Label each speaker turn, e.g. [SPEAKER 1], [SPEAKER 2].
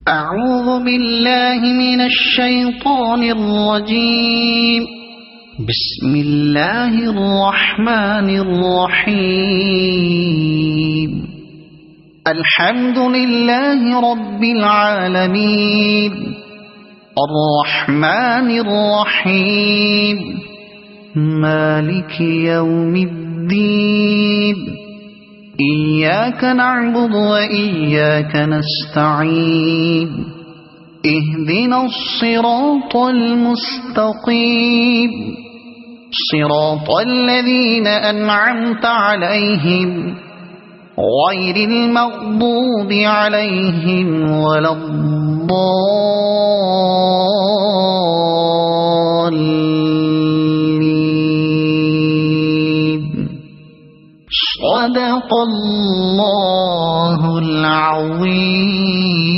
[SPEAKER 1] أعوذ بالله من الشيطان الرجيم. بسم الله الرحمن الرحيم. الحمد لله رب العالمين الرحمن الرحيم مالك يوم الدين إياك نعبد وإياك نستعين اهدنا الصراط المستقيم صراط الذين أنعمت عليهم غير المغضوب عليهم ولا الضالين. صدق الله العظيم.